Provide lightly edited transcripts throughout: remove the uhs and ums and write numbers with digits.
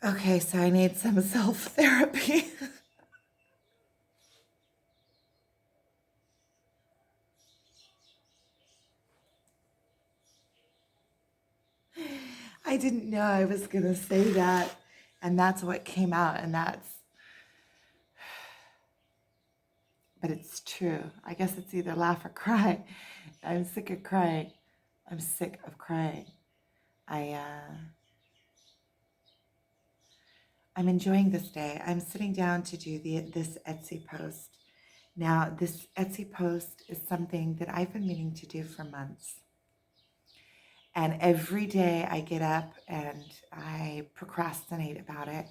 Okay, so I need some self-therapy. I didn't know I was going to say that. And that's what came out. But it's true. I guess it's either laugh or cry. I'm sick of crying. I'm sick of crying. I, uh, I'm enjoying this day. I'm sitting down to do this Etsy post. Now, this Etsy post is something that I've been meaning to do for months. And every day I get up and I procrastinate about it.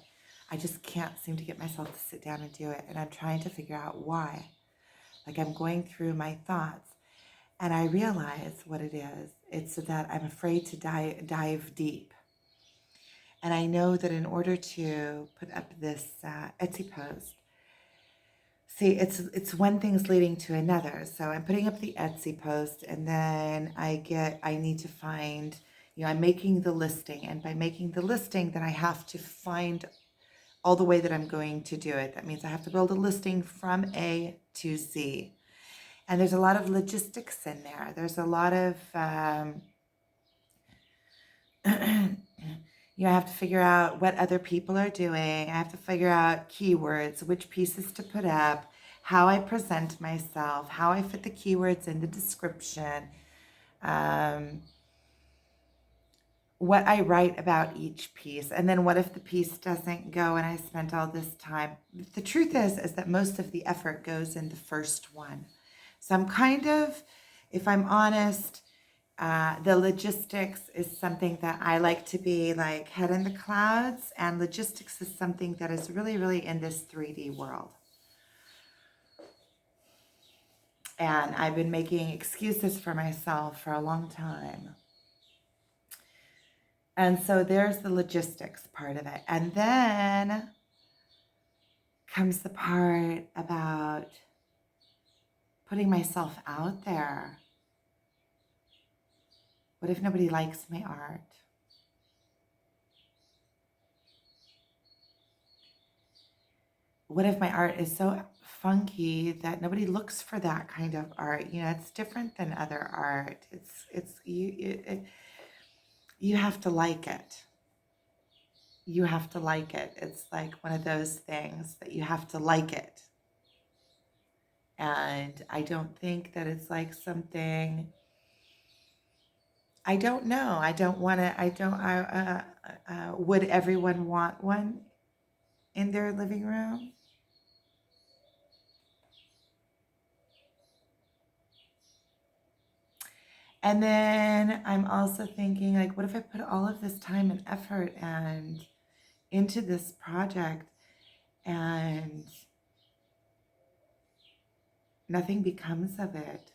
I just can't seem to get myself to sit down and do it. And I'm trying to figure out why. Like I'm going through my thoughts and I realize what it is. It's that I'm afraid to dive deep. And I know that in order to put up this Etsy post, see, it's one thing's leading to another. So I'm putting up the Etsy post, and then I need to find, I'm making the listing, and by making the listing, then I have to find all the way that I'm going to do it. That means I have to build a listing from A to Z, and there's a lot of logistics in there. There's a lot of I have to figure out what other people are doing. I have to figure out keywords, which pieces to put up, how I present myself, how I fit the keywords in the description, um, what I write about each piece, and then what if the piece doesn't go and I spent all this time. The truth is that most of the effort goes in the first one. So I'm kind of, if I'm honest, the logistics is something that I like to be like head in the clouds, and logistics is something that is really, really in this 3D world. And I've been making excuses for myself for a long time. And so there's the logistics part of it. And then comes the part about putting myself out there. What if nobody likes my art? What if my art is so funky that nobody looks for that kind of art? It's different than other art. You have to like it. You have to like it. It's like one of those things that you have to like it. And I don't think that it's like something. I don't know. I don't want to. I don't. Would everyone want one in their living room? And then I'm also thinking, like, what if I put all of this time and effort and into this project and nothing becomes of it?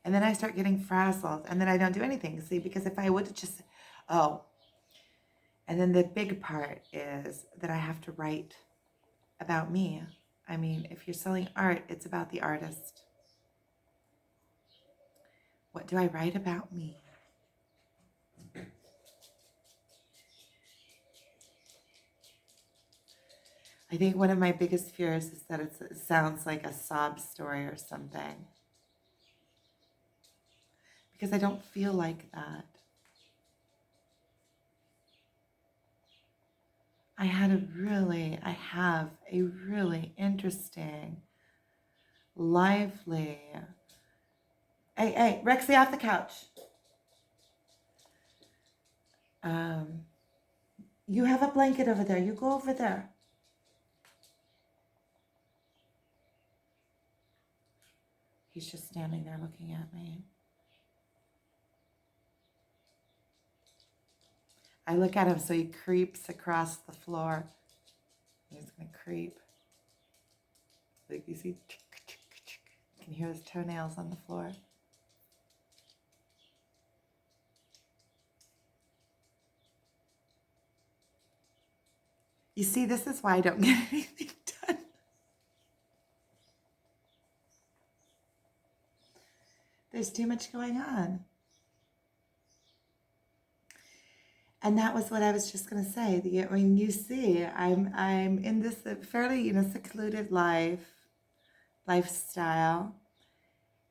And then I start getting frazzled and then I don't do anything. See, because if I would just, oh, and then the big part is that I have to write about me. I mean, if you're selling art, it's about the artist. What do I write about me? I think one of my biggest fears is that it sounds like a sob story or something, because I don't feel like that. I have a really interesting, lively. Hey, Rexy, off the couch. Um, you have a blanket over there. You go over there. He's just standing there looking at me. I look at him, so he creeps across the floor. He's gonna creep. Like you see, you can hear his toenails on the floor. You see, this is why I don't get anything done. There's too much going on. And that was what I was just going to say. When you see, I'm in this fairly, secluded lifestyle,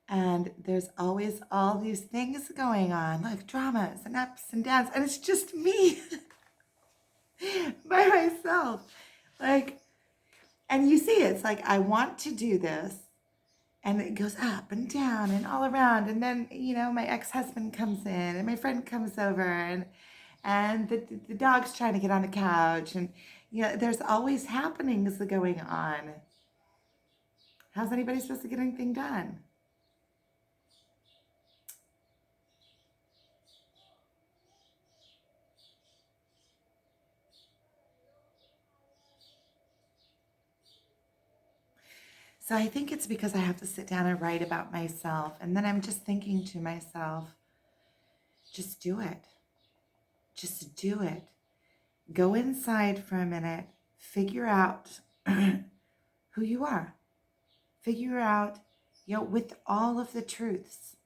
and there's always all these things going on, like dramas and ups and downs, and it's just me by myself. Like, and you see, it's like I want to do this, and it goes up and down and all around. And then, my ex-husband comes in, and my friend comes over, and the dog's trying to get on the couch, and there's always happenings going on. How's anybody supposed to get anything done? So I think it's because I have to sit down and write about myself, and then I'm just thinking to myself, just do it. Just do it. Go inside for a minute, figure out who you are. Figure out, with all of the truths,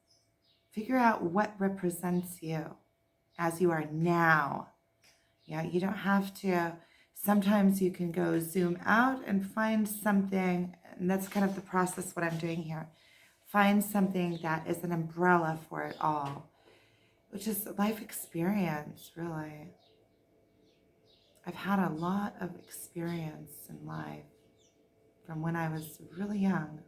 figure out what represents you as you are now. You don't have to, sometimes you can go zoom out and find something, and that's kind of the process, what I'm doing here. Find something that is an umbrella for it all, which is life experience, really. I've had a lot of experience in life from when I was really young.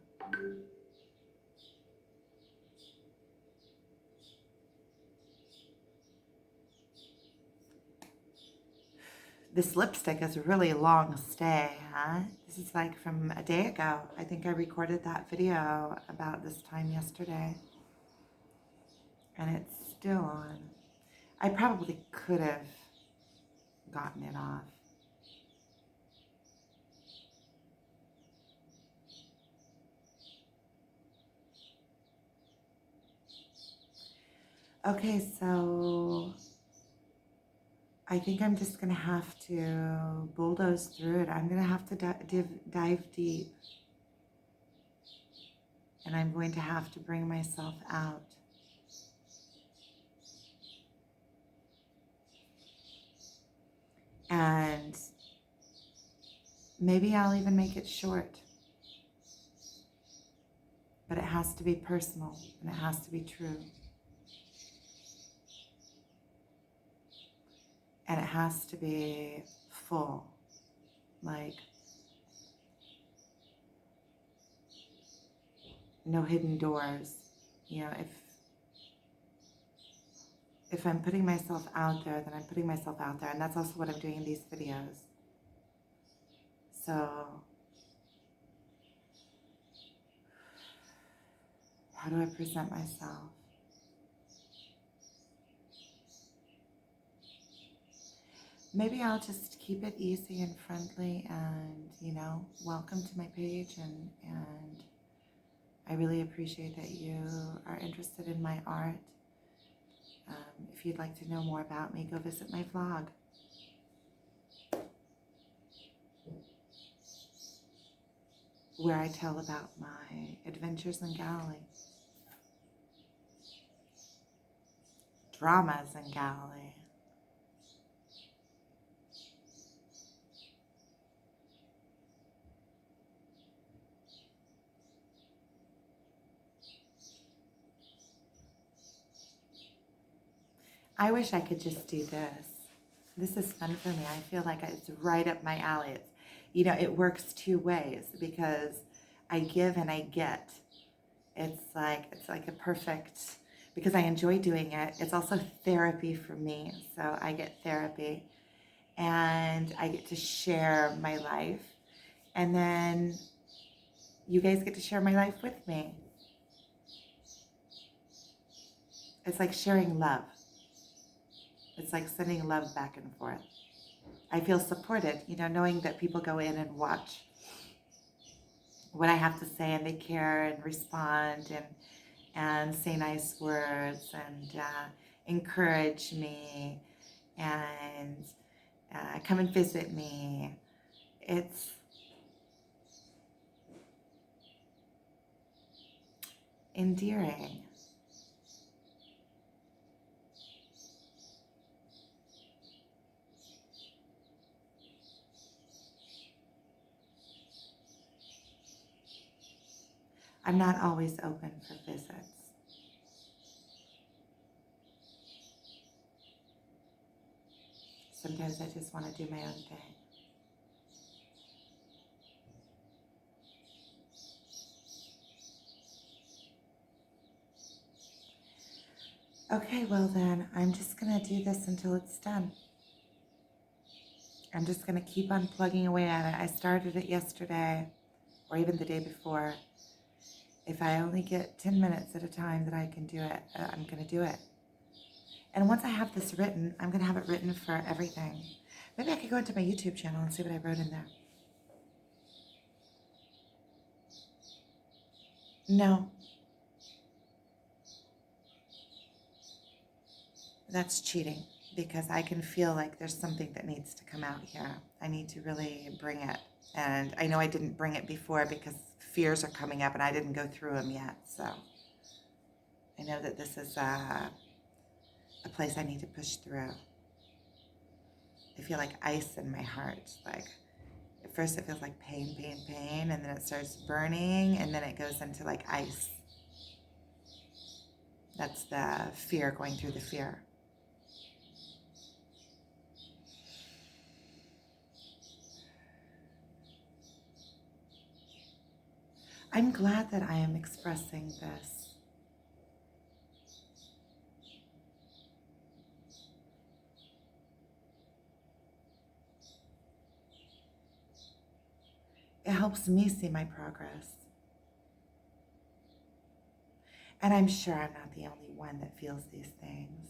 This lipstick is a really long stay, huh? This is like from a day ago. I think I recorded that video about this time yesterday. And it's still on. I probably could have gotten it off. Okay, so I think I'm just going to have to bulldoze through it. I'm going to have to dive deep. And I'm going to have to bring myself out. And maybe I'll even make it short. But it has to be personal, and it has to be true. And it has to be full. Like, no hidden doors. If I'm putting myself out there, then I'm putting myself out there. And that's also what I'm doing in these videos. So, how do I present myself? Maybe I'll just keep it easy and friendly and, welcome to my page. And I really appreciate that you are interested in my art. If you'd like to know more about me, go visit my vlog. Where I tell about my adventures in Galilee. Dramas in Galilee. I wish I could just do this. This is fun for me. I feel like it's right up my alley. It works two ways because I give and I get. It's like a perfect, because I enjoy doing it. It's also therapy for me. So I get therapy and I get to share my life. And then you guys get to share my life with me. It's like sharing love. It's like sending love back and forth. I feel supported, knowing that people go in and watch what I have to say, and they care and respond and say nice words and encourage me and come and visit me. It's endearing. I'm not always open for visits. Sometimes I just want to do my own thing. Okay, well then, I'm just going to do this until it's done. I'm just going to keep on plugging away at it. I started it yesterday, or even the day before. If I only get 10 minutes at a time that I can do it, I'm going to do it. And once I have this written, I'm going to have it written for everything. Maybe I could go into my YouTube channel and see what I wrote in there. No. That's cheating, because I can feel like there's something that needs to come out here. I need to really bring it. And I know I didn't bring it before because fears are coming up and I didn't go through them yet. So I know that this is a place I need to push through. I feel like ice in my heart. Like at first it feels like pain, pain, pain, and then it starts burning, and then it goes into like ice. That's the fear going through the fear. I'm glad that I am expressing this. It helps me see my progress. And I'm sure I'm not the only one that feels these things.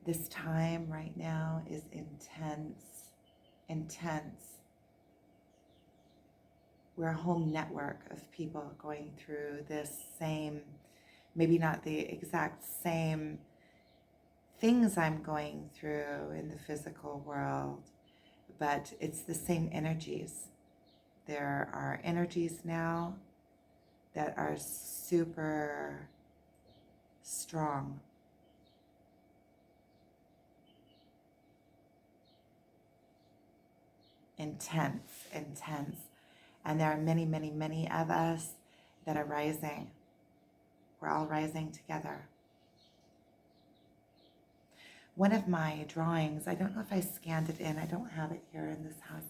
This time right now is intense, intense. We're a whole network of people going through this same, maybe not the exact same things I'm going through in the physical world, but it's the same energies. There are energies now that are super strong. Intense, intense. And there are many, many, many of us that are rising. We're all rising together. One of my drawings, I don't know if I scanned it in. I don't have it here in this house.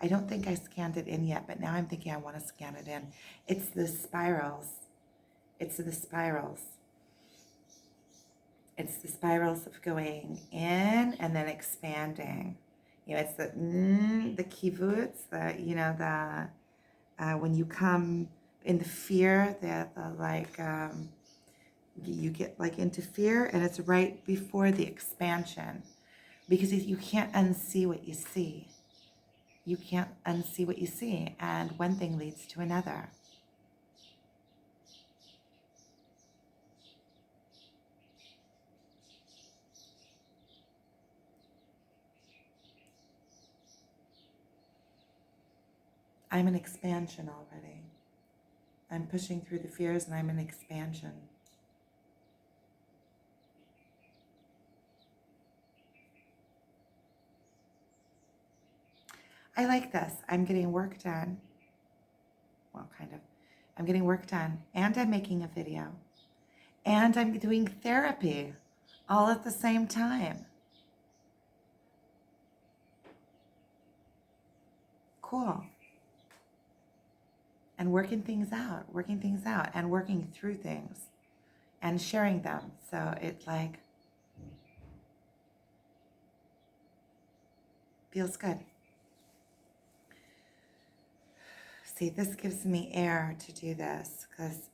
I don't think I scanned it in yet, but now I'm thinking I want to scan it in. It's the spirals. It's the spirals. It's the spirals of going in and then expanding. You know, it's the kibbutz, when you come in the fear, you get like into fear, and it's right before the expansion, because you can't unsee what you see. You can't unsee what you see, and one thing leads to another. I'm an expansion already. I'm pushing through the fears, and I'm an expansion. I like this. I'm getting work done. Well, kind of. I'm getting work done, and I'm making a video, and I'm doing therapy all at the same time. Cool. And working things out, and working through things and sharing them. So it like feels good. See, this gives me air to do this because,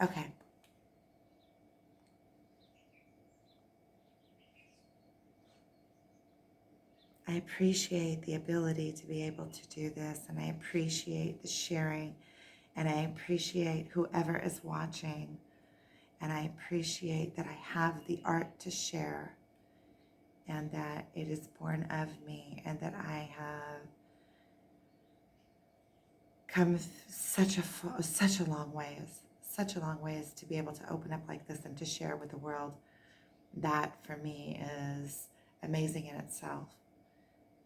okay. I appreciate the ability to be able to do this, and I appreciate the sharing, and I appreciate whoever is watching, and I appreciate that I have the art to share, and that it is born of me, and that I have come such a long ways to be able to open up like this and to share with the world. That for me is amazing in itself.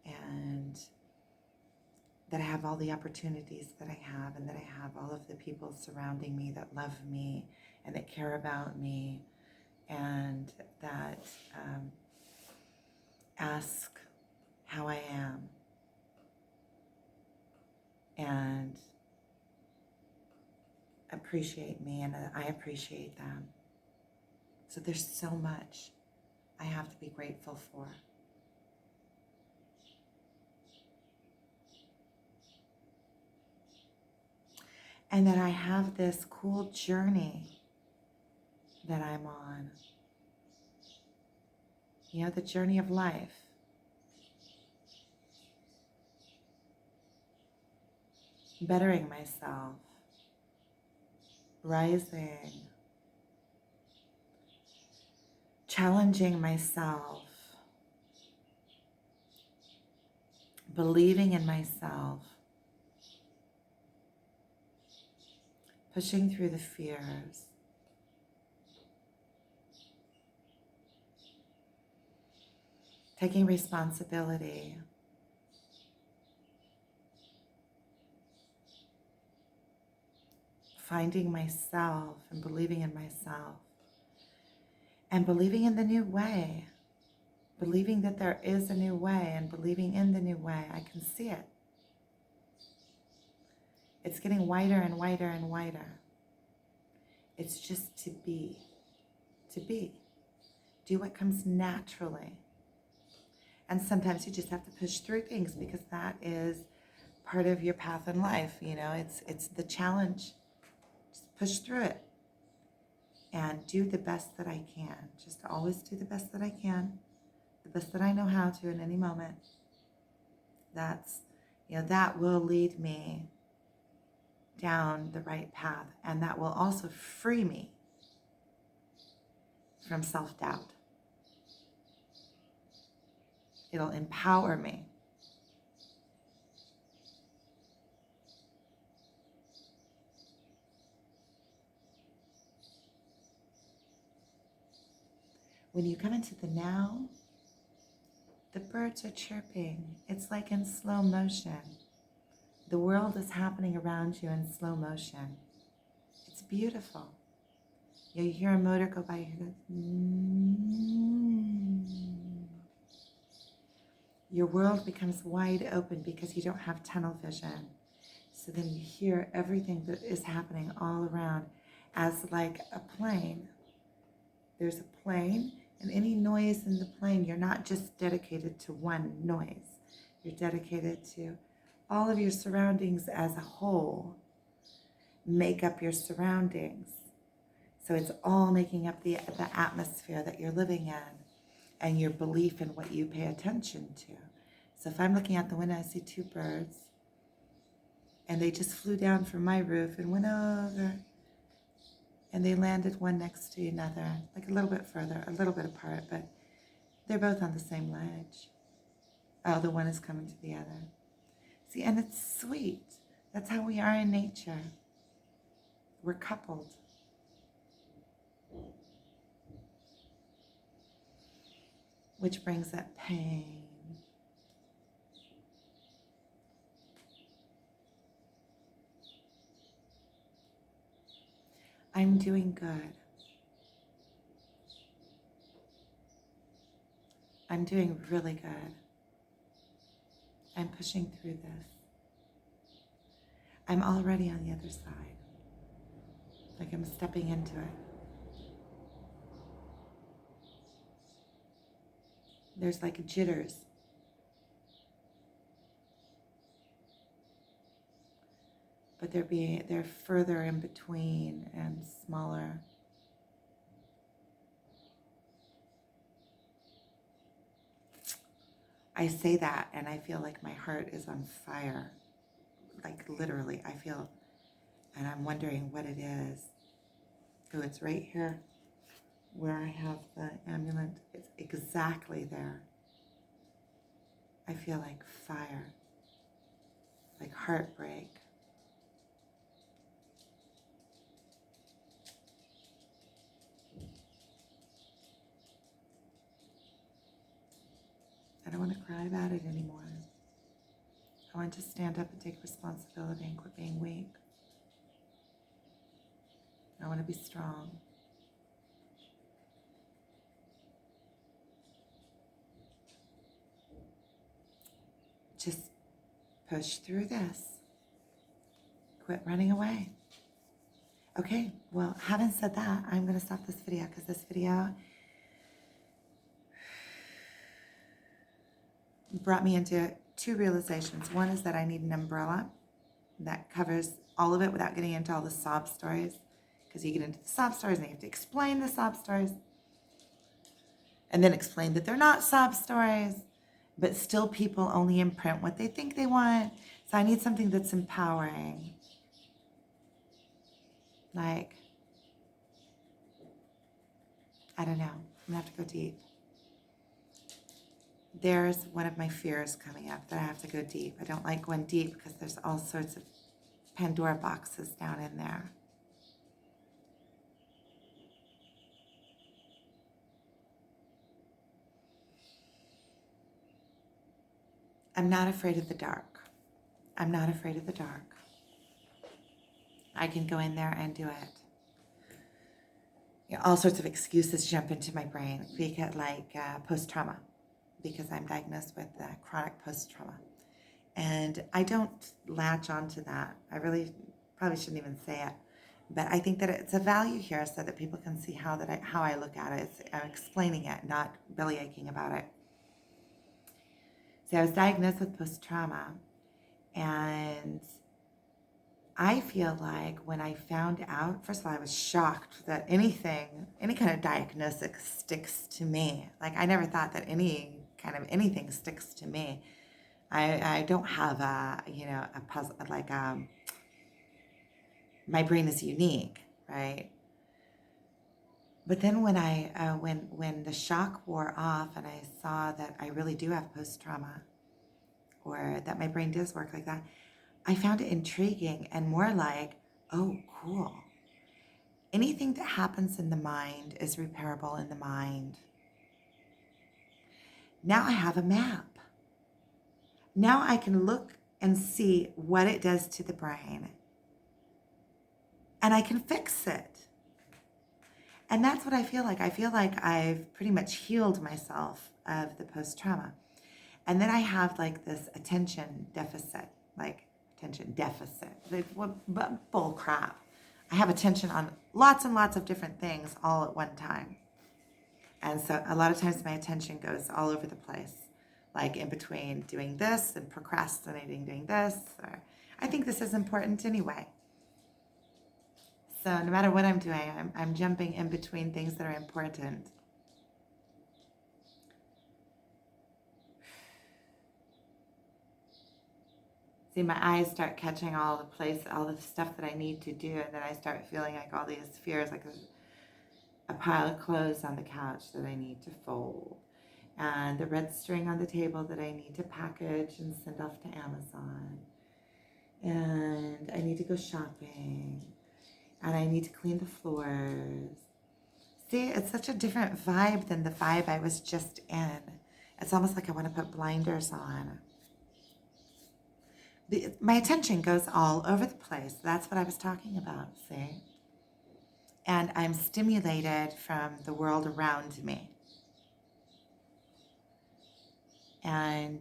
And that I have all the opportunities that I have, and that I have all of the people surrounding me that love me and that care about me, and that ask how I am and appreciate me, and I appreciate them. So there's so much I have to be grateful for. And that I have this cool journey that I'm on. You know, the journey of life. Bettering myself. Rising. Challenging myself. Believing in myself. Pushing through the fears. Taking responsibility. Finding myself and believing in myself. And believing in the new way. Believing that there is a new way, and believing in the new way. I can see it. It's getting wider and wider and wider. It's just to be. To be. Do what comes naturally. And sometimes you just have to push through things, because that is part of your path in life. You know, it's the challenge. Just push through it and do the best that I can. Just always do the best that I can, the best that I know how to in any moment. That's, that will lead me down the right path, and that will also free me from self-doubt. It'll empower me. When you come into the now, the birds are chirping. It's like in slow motion. The world is happening around you in slow motion. It's beautiful. You hear a motor go by, you hear Your world becomes wide open because you don't have tunnel vision. So then you hear everything that is happening all around as like a plane. There's a plane, and any noise in the plane, you're not just dedicated to one noise. You're dedicated to all of your surroundings as a whole. Make up your surroundings. So it's all making up the atmosphere that you're living in, and your belief in what you pay attention to. So if I'm looking out the window, I see two birds, and they just flew down from my roof and went over, and they landed one next to another, like a little bit further, a little bit apart, but they're both on the same ledge. Oh, the one is coming to the other. See, and it's sweet. That's how we are in nature. We're coupled. Which brings up pain. I'm doing good. I'm doing really good. I'm pushing through this. I'm already on the other side. Like I'm stepping into it. There's like jitters. But they're further in between and smaller. I say that and I feel like my heart is on fire. Like literally, I feel, and I'm wondering what it is. Oh, it's right here where I have the amulet. It's exactly there. I feel like fire, like heartbreak. I don't want to cry about it anymore. I want to stand up and take responsibility and quit being weak. I want to be strong. Just push through this. Quit running away. Okay, well, having said that, I'm going to stop this video because this video brought me into two realizations. One is that I need an umbrella that covers all of it without getting into all the sob stories, because you get into the sob stories and you have to explain the sob stories and then explain that they're not sob stories, but still people only imprint what they think they want. So I need something that's empowering. Like, I don't know. I'm going to have to go deep. There's one of my fears coming up that I have to go deep. I don't like going deep because there's all sorts of Pandora boxes down in there. I'm not afraid of the dark. I'm not afraid of the dark. I can go in there and do it. You know, all sorts of excuses jump into my brain, because like post-trauma, because I'm diagnosed with chronic post-trauma. And I don't latch onto that. I really probably shouldn't even say it. But I think that it's a value here so that people can see how I look at it. I'm explaining it, not belly aching about it. So I was diagnosed with post-trauma, and I feel like when I found out, first of all, I was shocked that any kind of diagnosis sticks to me. Like, I never thought that any kind of anything sticks to me. I don't have a puzzle, like, my brain is unique, right? But then when when the shock wore off and I saw that I really do have post-trauma, or that my brain does work like that, I found it intriguing and more like, oh, cool. Anything that happens in the mind is repairable in the mind. Now I have a map. Now I can look and see what it does to the brain, and I can fix it. And that's what I feel like. I feel like I've pretty much healed myself of the post-trauma. And then I have like this attention deficit, like bull crap. I have attention on lots and lots of different things all at one time. And so a lot of times my attention goes all over the place, like in between doing this and procrastinating doing this. Or I think this is important anyway. So no matter what I'm doing, I'm jumping in between things that are important. See, my eyes start catching all the stuff that I need to do, and then I start feeling like all these fears, like a pile of clothes on the couch that I need to fold, and the red string on the table that I need to package and send off to Amazon, and I need to go shopping, and I need to clean the floors. See, it's such a different vibe than the vibe I was just in. It's almost like I want to put blinders on. My attention goes all over the place. That's what I was talking about, see? And I'm stimulated from the world around me. And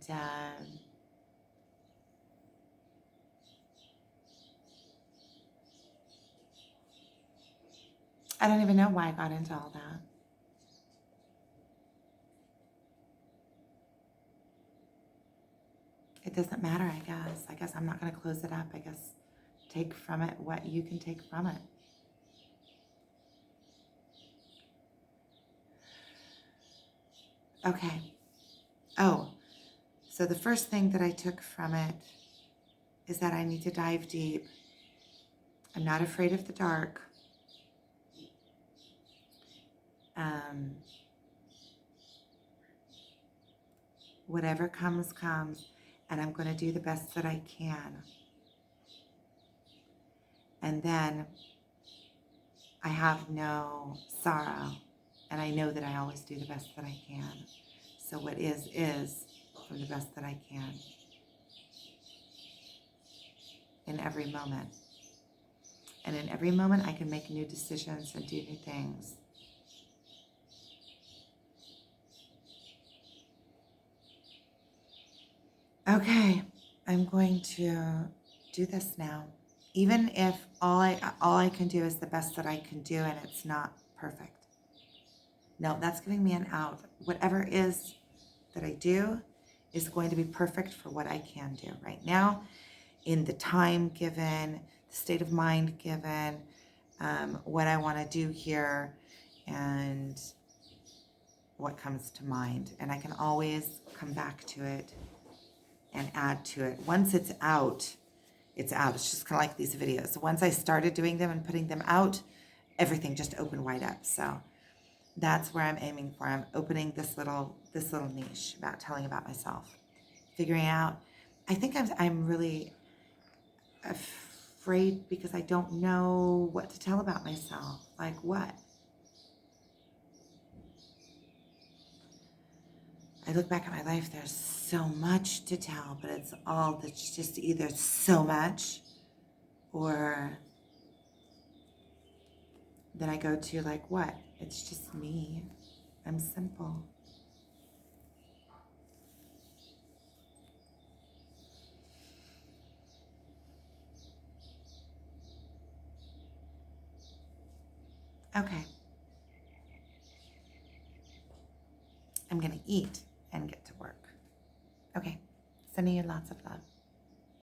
I don't even know why I got into all that. It doesn't matter, I guess. I guess I'm not going to close it up. I guess take from it what you can take from it. Okay. Oh, so the first thing that I took from it is that I need to dive deep. I'm not afraid of the dark. Whatever comes, comes, and I'm going to do the best that I can. And then I have no sorrow, and I know that I always do the best that I can. So what is from the best that I can. in every moment. And in every moment, I can make new decisions and do new things. Okay, I'm going to do this now. Even if all I can do is the best that I can do and it's not perfect. No, that's giving me an out. Whatever is that I do is going to be perfect for what I can do right now, in the time given, the state of mind given, what I want to do here, and what comes to mind. And I can always come back to it and add to it. Once it's out, it's out. It's just kind of like these videos. Once I started doing them and putting them out, everything just opened wide up. So that's where I'm aiming for. I'm opening this little niche about telling about myself, figuring out. I think I'm really afraid because I don't know what to tell about myself. Like what? I look back at my life, there's so much to tell, but it's just either so much or then I go to like, what? It's just me. I'm simple. Okay. I'm going to eat and get to work. Okay. Sending you lots of love.